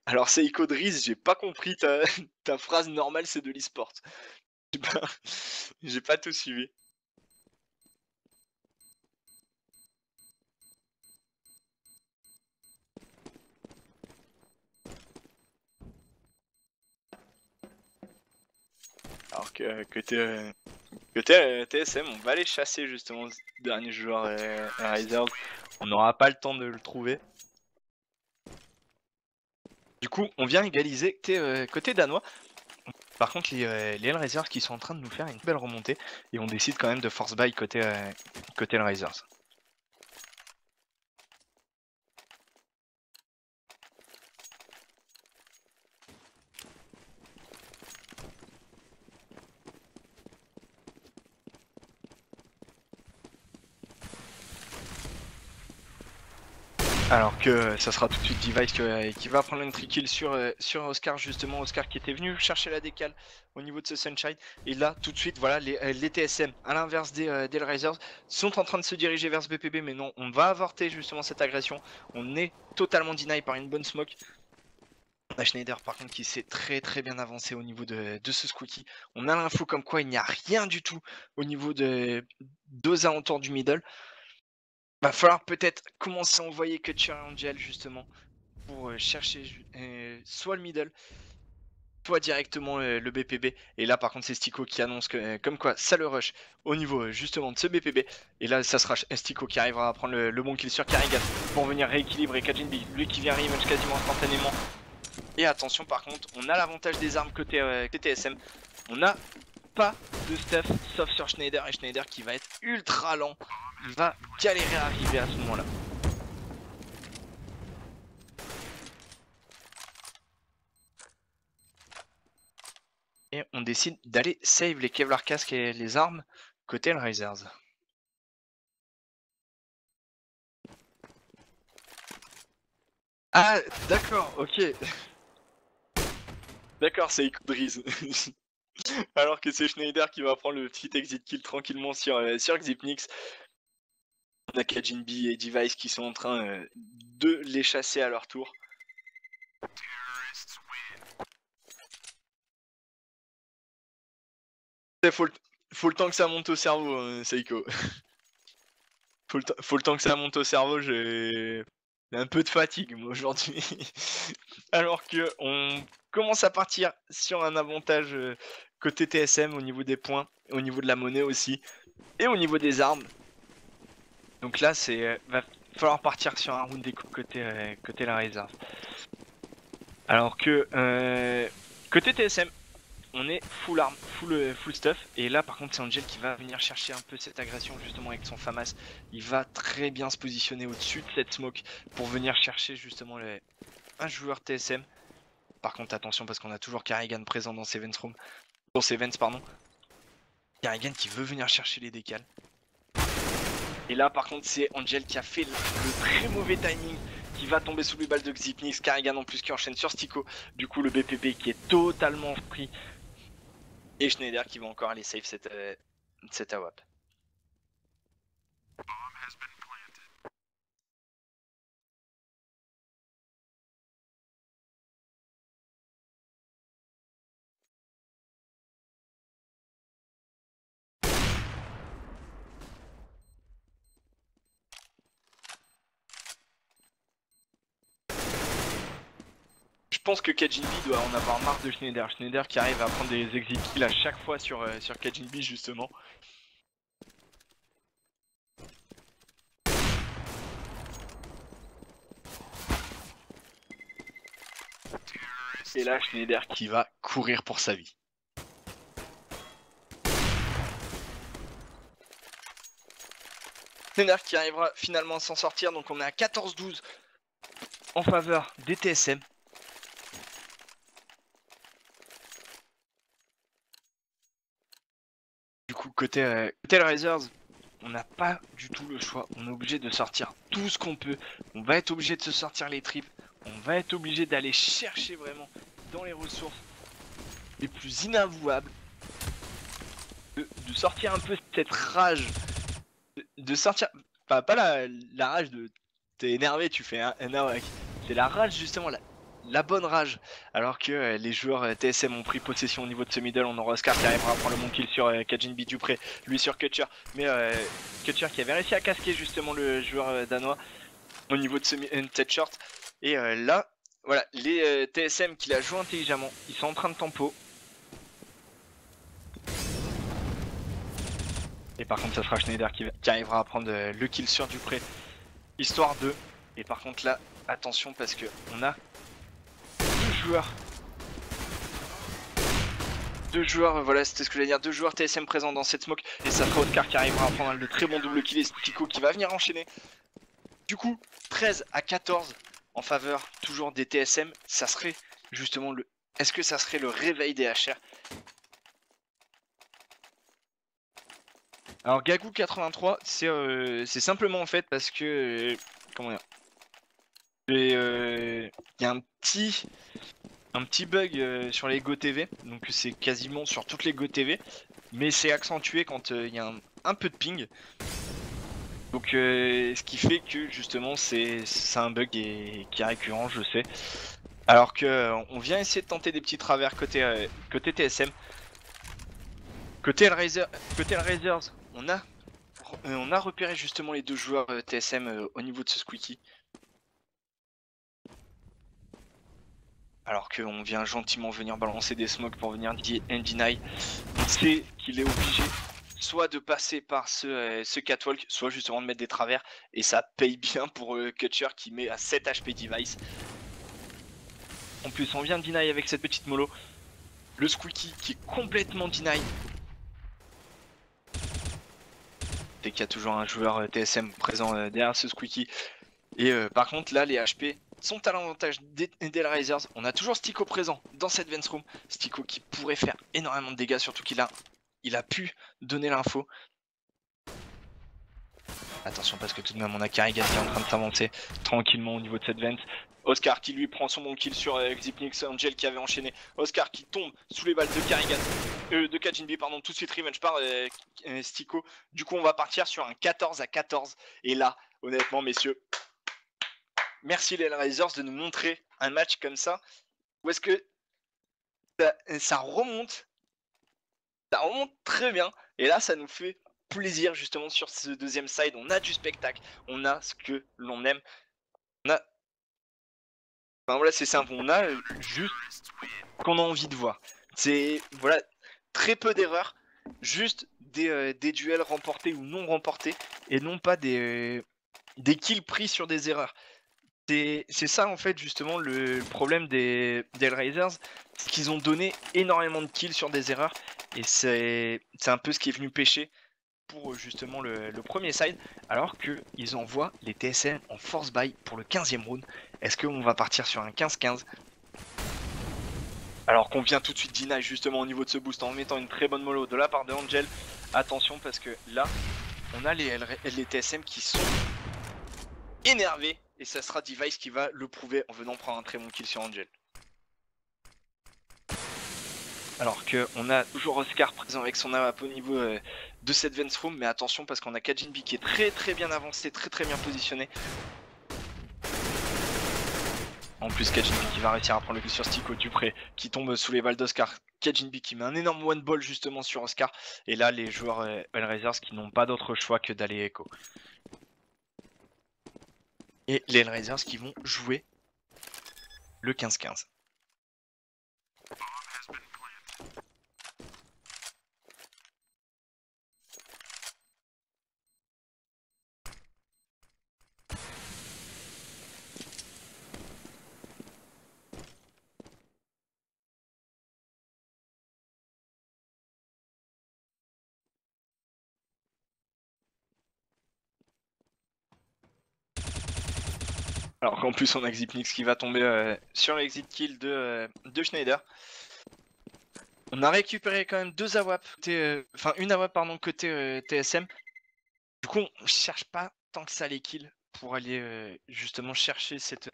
Alors Seiko Driz, j'ai pas compris ta phrase normale, c'est de l'e-sport. J'ai pas tout suivi. Alors que côté TSM, on va aller chasser justement ce dernier joueur Risers. On n'aura pas le temps de le trouver. Du coup, on vient égaliser côté danois. Par contre, les Hellraisers qui sont en train de nous faire une belle remontée et on décide quand même de force buy côté Hellraisers. Alors que ça sera tout de suite Device qui va prendre une trikill sur Oscar justement, Oscar qui était venu chercher la décale au niveau de ce Sunshine. Et là tout de suite voilà les TSM à l'inverse des Hellraisers sont en train de se diriger vers ce BPB, mais non, on va avorter justement cette agression. On est totalement deny par une bonne smoke. On a Schneider par contre qui s'est très très bien avancé au niveau de ce Squeaky. On a l'info comme quoi il n'y a rien du tout au niveau de deux alentours du middle. Va falloir peut-être commencer à envoyer Kutcher et Angel justement pour chercher soit le middle, soit directement le BPB. Et là par contre c'est Stico qui annonce que comme quoi ça le rush au niveau justement de ce BPB. Et là ça sera Stico qui arrivera à prendre le bon kill sur Karigan pour venir rééquilibrer Kajinbi, lui qui vient revenge quasiment instantanément. Et attention par contre, on a l'avantage des armes côté TSM. On n'a pas de stuff sauf sur Schneider, et Schneider qui va être ultra lent. Il va galérer à arriver à ce moment là. Et on décide d'aller save les Kevlar casques et les armes côté Hellraisers. Ah d'accord, ok. D'accord, c'est Driz. Alors que c'est Schneider qui va prendre le petit exit kill tranquillement sur Xipnix. On a Kajinbi et Device qui sont en train de les chasser à leur tour. Faut le temps que ça monte au cerveau, Seiko. faut le temps que ça monte au cerveau, j'ai... un peu de fatigue moi aujourd'hui. Alors que on commence à partir sur un avantage côté TSM au niveau des points, au niveau de la monnaie aussi, et au niveau des armes. Donc là, va falloir partir sur un round déco côté la réserve. Alors que côté TSM, on est full arme, full stuff. Et là, par contre, c'est Angel qui va venir chercher un peu cette agression justement avec son FAMAS. Il va très bien se positionner au-dessus de cette smoke pour venir chercher justement un joueur TSM. Par contre, attention parce qu'on a toujours Carrigan présent dans ces vents pardon. Carrigan qui veut venir chercher les décals. Et là, par contre, c'est Angel qui a fait le très mauvais timing, qui va tomber sous les balles de Xypnix. Carrigan en plus qui enchaîne sur Stico. Du coup, le BPP qui est totalement pris. Et Schneider qui va encore aller save cette AWP. Je pense que Kajinbi doit en avoir marre de Schneider. Schneider qui arrive à prendre des exit kills à chaque fois sur Kajinbi justement. Et là, Schneider qui va courir pour sa vie. Schneider qui arrivera finalement à s'en sortir. Donc on est à 14-12 en faveur des TSM. Du coup, côté le Razors, on n'a pas du tout le choix. On est obligé de sortir tout ce qu'on peut. On va être obligé de se sortir les tripes. On va être obligé d'aller chercher vraiment dans les ressources les plus inavouables. De sortir un peu cette rage. De sortir. Enfin, pas la rage de. T'es énervé, tu fais un awak. C'est la rage justement, la bonne rage. Alors que les joueurs TSM ont pris possession au niveau de ce middle. On aura Oscar qui arrivera à prendre le bon kill sur Kajinbi Dupré, lui sur Kutcher. Mais Kutcher qui avait réussi à casquer justement le joueur danois au niveau de cette short. Et là, voilà, les TSM qui la jouent intelligemment, ils sont en train de tempo. Et par contre, ça sera Schneider qui arrivera à prendre le kill sur Dupré, histoire de. Et par contre là, attention parce que on a deux joueurs, voilà, c'était ce que j'allais dire, deux joueurs TSM présents dans cette smoke. Et ça sera Oscar qui arrivera à prendre le très bon double kill et Stico qui va venir enchaîner. Du coup, 13-14 en faveur toujours des TSM. Ça serait justement le. Est-ce que ça serait le réveil des HR? Alors Gagou 83, c'est simplement en fait parce que comment dire, il y a un petit bug sur les GoTV, donc c'est quasiment sur toutes les GoTV, mais c'est accentué quand il y a un peu de ping. Donc ce qui fait que justement c'est un bug qui est récurrent, je sais. Alors que on vient essayer de tenter des petits travers côté TSM. Côté Razors, on a repéré justement les deux joueurs TSM au niveau de ce squeaky. Alors qu'on vient gentiment venir balancer des smokes pour venir deny. On sait qu'il est obligé soit de passer par ce catwalk, soit justement de mettre des travers. Et ça paye bien pour Kutcher qui met à 7 HP device. En plus on vient de deny avec cette petite mollo. Le squeaky qui est complètement deny. Dès qu'il y a toujours un joueur TSM présent derrière ce squeaky. Et par contre là les HP sont à l'avantage des Razors. On a toujours Stico présent dans cette Vents Room. Stico qui pourrait faire énormément de dégâts, surtout qu'il a pu donner l'info. Attention parce que tout de même on a Carrigan qui est en train de s'avancer tranquillement au niveau de cette Vents. Oscar qui lui prend son bon kill sur Xypnix, Angel qui avait enchaîné. Oscar qui tombe sous les balles de Carrigan, de Kajinbi pardon, tout de suite revenge par Stico. Du coup on va partir sur un 14-14. Et là, honnêtement messieurs, merci les Razors de nous montrer un match comme ça. Où est-ce que ça remonte très bien. Et là ça nous fait plaisir justement sur ce deuxième side. On a du spectacle, on a ce que l'on aime. On a Enfin voilà, c'est simple, on a juste qu'on a envie de voir. C'est voilà, très peu d'erreurs, juste des duels remportés ou non remportés, et non pas des kills pris sur des erreurs. C'est ça en fait justement le problème des Hellraisers, c'est qu'ils ont donné énormément de kills sur des erreurs, et c'est un peu ce qui est venu pêcher pour justement le premier side, alors qu'ils envoient les TSM en force buy pour le 15e round. Est-ce qu'on va partir sur un 15-15 alors qu'on vient tout de suite deny justement au niveau de ce boost en mettant une très bonne mollo de la part de Angel? Attention parce que là, on a les TSM qui sont énervés, et ça sera Device qui va le prouver en venant prendre un très bon kill sur Angel. Alors qu'on a toujours Oscar présent avec son AWP au niveau de cette Vance Room, mais attention parce qu'on a Kajinbi qui est très bien avancé, très bien positionné. En plus Kajinbi qui va réussir à prendre le kill sur Stico, Dupré qui tombe sous les balles d'Oscar, Kajinbi qui met un énorme one ball justement sur Oscar, et là les joueurs Hellraisers qui n'ont pas d'autre choix que d'aller Echo. Et les Hellraisers qui vont jouer le 15-15. Alors qu'en plus on a Xipnix qui va tomber sur l'exit kill de Schneider. On a récupéré quand même deux AWP, enfin une AWP pardon côté TSM. Du coup on cherche pas tant que ça les kills pour aller justement chercher cette...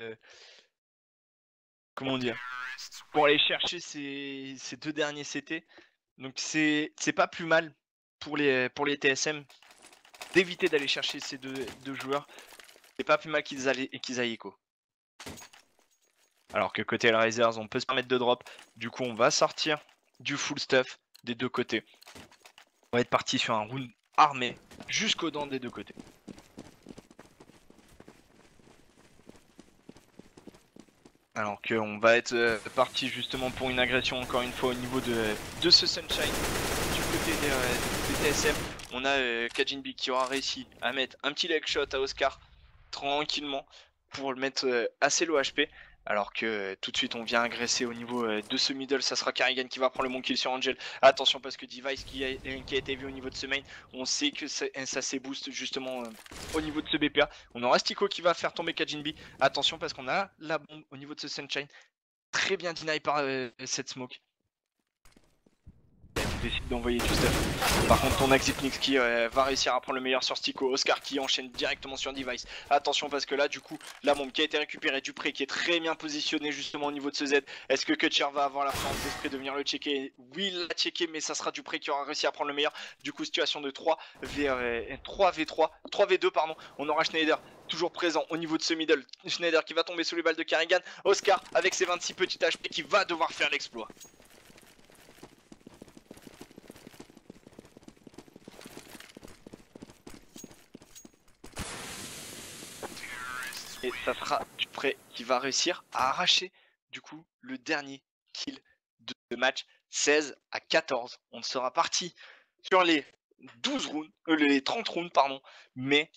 comment dire, pour aller chercher ces deux derniers CT. Donc c'est pas plus mal pour les TSM d'éviter d'aller chercher ces deux joueurs. C'est pas plus mal qu'ils aillent Echo. Alors que côté Hellraisers, on peut se permettre de drop. Du coup, on va sortir du full stuff des deux côtés. On va être parti sur un round armé jusqu'aux dents des deux côtés. Alors qu'on va être parti justement pour une agression encore une fois au niveau de ce Sunshine. Du côté des TSM, on a Kajinbi qui aura réussi à mettre un petit leg shot à Oscar tranquillement pour le mettre assez low HP. Alors que tout de suite on vient agresser au niveau de ce middle, ça sera Carrigan qui va prendre le bon kill sur Angel. Attention parce que Device qui a été vu au niveau de ce main, on sait que ça s'est boost justement au niveau de ce BPA. On aura Stico qui va faire tomber Kajinbi. Attention parce qu'on a la bombe au niveau de ce Sunshine. Très bien deny par cette smoke. On décide d'envoyer tout stuff. Par contre on a Xipnix qui va réussir à prendre le meilleur sur Stico. Oscar qui enchaîne directement sur Device. Attention parce que là du coup la bombe qui a été récupérée, Dupré qui est très bien positionné justement au niveau de ce Z. Est-ce que Kutcher va avoir la force d'esprit de venir le checker? Oui il l'a checké, mais ça sera Dupré qui aura réussi à prendre le meilleur. Du coup situation de 3v2 pardon. On aura Schneider toujours présent au niveau de ce middle. Schneider qui va tomber sous les balles de Carrigan. Oscar avec ses 26 petits HP qui va devoir faire l'exploit. Et ça sera Dupré qui va réussir à arracher du coup le dernier kill de ce match. 16-14. On sera parti sur les 12 rounds, les 30 rounds pardon, mais